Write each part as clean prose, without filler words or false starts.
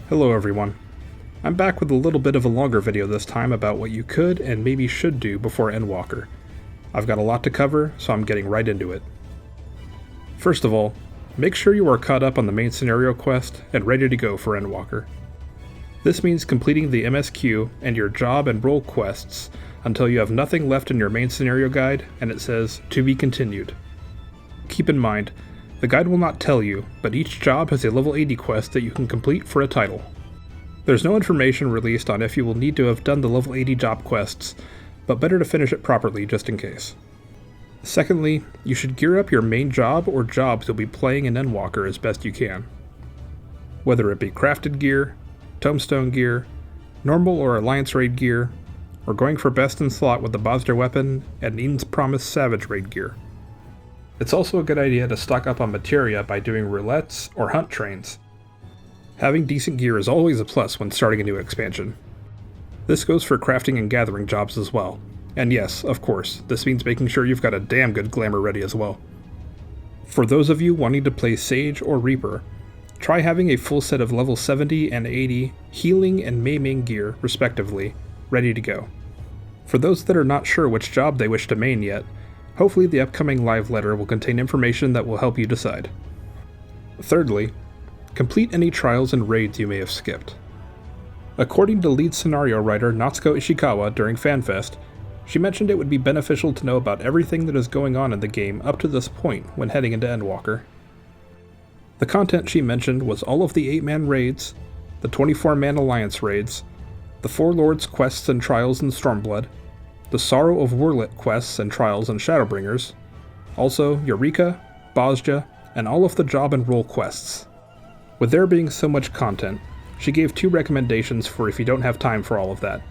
Hello everyone. I'm back with a little bit of a longer video this time about what you could and maybe should do before Endwalker. I've got a lot to cover, so I'm getting right into it. First of all, make sure you are caught up on the main scenario quest and ready to go for Endwalker. This means completing the MSQ and your job and role quests until you have nothing left in your main scenario guide and it says, "To be continued." Keep in mind, the guide will not tell you, but each job has a level 80 quest that you can complete for a title. There's no information released on if you will need to have done the level 80 job quests, but better to finish it properly just in case. Secondly, you should gear up your main job or jobs you'll be playing in Endwalker as best you can. Whether it be crafted gear, tombstone gear, normal or alliance raid gear, or going for best in slot with the Bosder weapon and Eden's Promise Savage raid gear. It's also a good idea to stock up on materia by doing relics or hunt trains. Having decent gear is always a plus when starting a new expansion. This goes for crafting and gathering jobs as well. And yes, of course, this means making sure you've got a damn good glamour ready as well. For those of you wanting to play Sage or Reaper, try having a full set of level 70 and 80 healing and maiming gear, respectively, ready to go. For those that are not sure which job they wish to main yet, hopefully the upcoming live letter will contain information that will help you decide. Thirdly, complete any trials and raids you may have skipped. According to lead scenario writer Natsuko Ishikawa during FanFest, she mentioned it would be beneficial to know about everything that is going on in the game up to this point when heading into Endwalker. The content she mentioned was all of the 8-man raids, the 24-man alliance raids, the 4 lords quests and trials in Stormblood, the Sorrow of Wurlit quests and trials in Shadowbringers, also Eureka, Bosja, and all of the job and role quests. With there being so much content, she gave 2 recommendations for if you don't have time for all of that.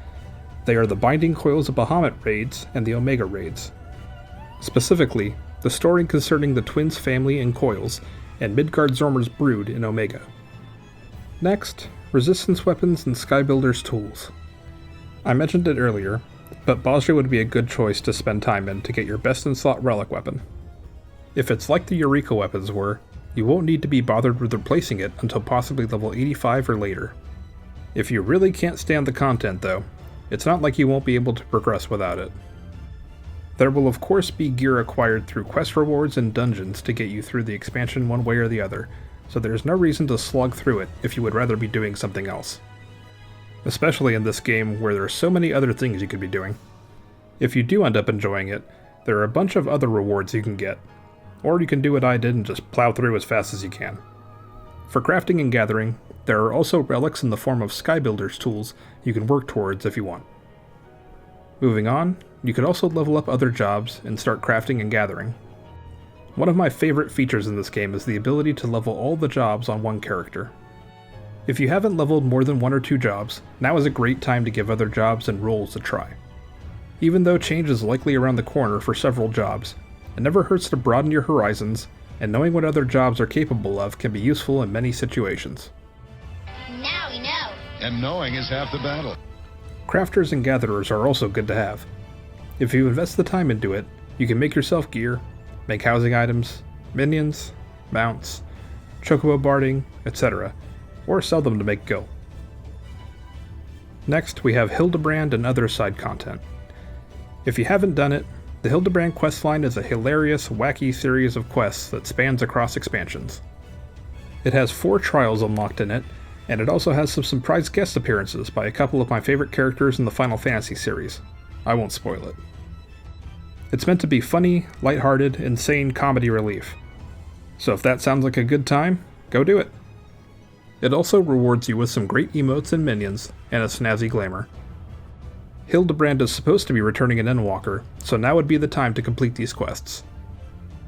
They are the Binding Coils of Bahamut raids and the Omega raids. Specifically, the story concerning the Twins family in Coils and Midgard Zormer's brood in Omega. Next, resistance weapons and Skybuilder's tools. I mentioned it earlier, but Bosja would be a good choice to spend time in to get your best in slot relic weapon. If it's like the Eureka weapons were, you won't need to be bothered with replacing it until possibly level 85 or later. If you really can't stand the content though, it's not like you won't be able to progress without it. There will of course be gear acquired through quest rewards and dungeons to get you through the expansion one way or the other, so there's no reason to slog through it if you would rather be doing something else. Especially in this game where there are so many other things you could be doing. If you do end up enjoying it, there are a bunch of other rewards you can get, or you can do what I did and just plow through as fast as you can. For crafting and gathering, there are also relics in the form of Skybuilder's tools you can work towards if you want. Moving on, you can also level up other jobs and start crafting and gathering. One of my favorite features in this game is the ability to level all the jobs on one character. If you haven't leveled more than 1 or 2 jobs, now is a great time to give other jobs and roles a try. Even though change is likely around the corner for several jobs, it never hurts to broaden your horizons, and knowing what other jobs are capable of can be useful in many situations. Now we know. And knowing is half the battle. Crafters and gatherers are also good to have. If you invest the time into it, you can make yourself gear, make housing items, minions, mounts, chocobo barding, etc., or sell them to make gil. Next, we have Hildebrand and other side content. If you haven't done it, the Hildebrand questline is a hilarious, wacky series of quests that spans across expansions. It has 4 trials unlocked in it, and it also has some surprise guest appearances by a couple of my favorite characters in the Final Fantasy series. I won't spoil it. It's meant to be funny, lighthearted, insane comedy relief. So if that sounds like a good time, go do it. It also rewards you with some great emotes and minions, and a snazzy glamour. Hildebrand is supposed to be returning in Endwalker, so now would be the time to complete these quests.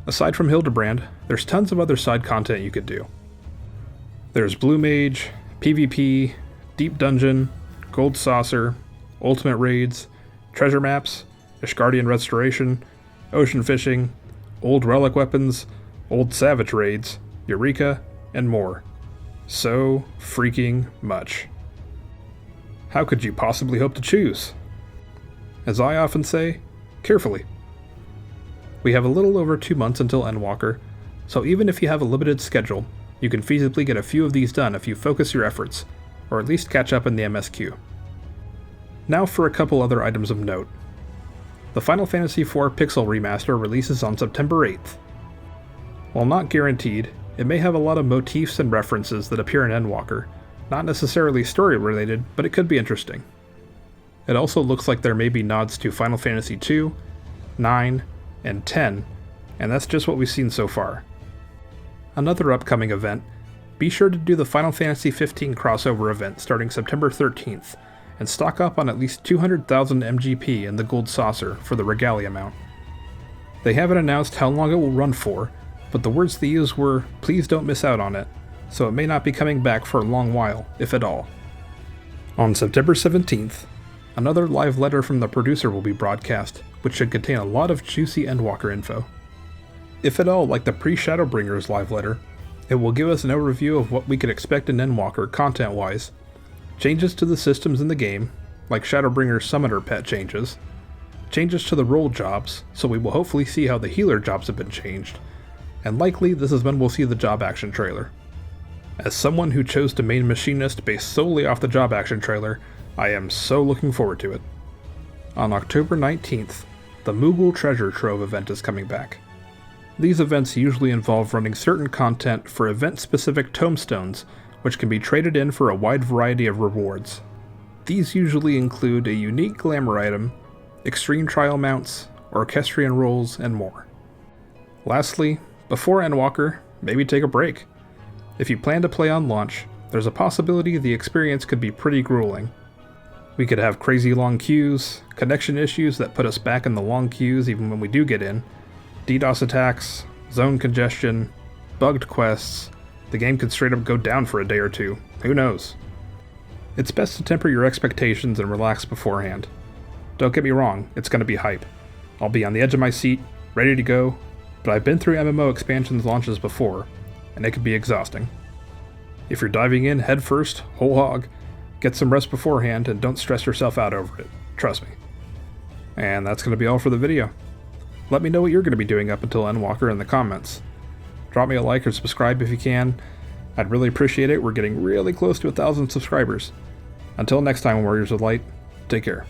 Aside from Hildebrand, there's tons of other side content you could do. There's Blue Mage, PvP, Deep Dungeon, Gold Saucer, Ultimate Raids, Treasure Maps, Ishgardian Restoration, Ocean Fishing, Old Relic Weapons, Old Savage Raids, Eureka, and more. So freaking much. How could you possibly hope to choose? As I often say, carefully. We have a little over 2 months until Endwalker, so even if you have a limited schedule, you can feasibly get a few of these done if you focus your efforts, or at least catch up in the MSQ. Now for a couple other items of note. The Final Fantasy IV Pixel Remaster releases on September 8th. While not guaranteed, it may have a lot of motifs and references that appear in Endwalker, not necessarily story related, but it could be interesting. It also looks like there may be nods to Final Fantasy II, 9, and 10, and that's just what we've seen so far. Another upcoming event, be sure to do the Final Fantasy XV crossover event starting September 13th, and stock up on at least 200,000 MGP in the Gold Saucer for the Regalia mount. They haven't announced how long it will run for, but the words they used were, "Please don't miss out on it," so it may not be coming back for a long while, if at all. On September 17th, another live letter from the producer will be broadcast, which should contain a lot of juicy Endwalker info. If at all like the pre-Shadowbringers live letter, it will give us an overview of what we could expect in Endwalker content-wise, changes to the systems in the game, like Shadowbringers Summoner pet changes to the role jobs, so we will hopefully see how the healer jobs have been changed, and likely this is when we'll see the job action trailer. As someone who chose to main Machinist based solely off the job action trailer, I am so looking forward to it. On October 19th, the Moogle Treasure Trove event is coming back. These events usually involve running certain content for event-specific tomestones, which can be traded in for a wide variety of rewards. These usually include a unique glamour item, extreme trial mounts, orchestrion rolls, and more. Lastly, before Endwalker, maybe take a break. If you plan to play on launch, there's a possibility the experience could be pretty grueling. We could have crazy long queues, connection issues that put us back in the long queues even when we do get in, DDoS attacks, zone congestion, bugged quests. The game could straight up go down for a day or two. Who knows? It's best to temper your expectations and relax beforehand. Don't get me wrong, it's going to be hype. I'll be on the edge of my seat, ready to go, but I've been through MMO expansions launches before, and it can be exhausting. If you're diving in head first, whole hog, get some rest beforehand and don't stress yourself out over it. Trust me. And that's going to be all for the video. Let me know what you're going to be doing up until Endwalker in the comments. Drop me a like or subscribe if you can. I'd really appreciate it. We're getting really close to 1,000 subscribers. Until next time, Warriors of Light, take care.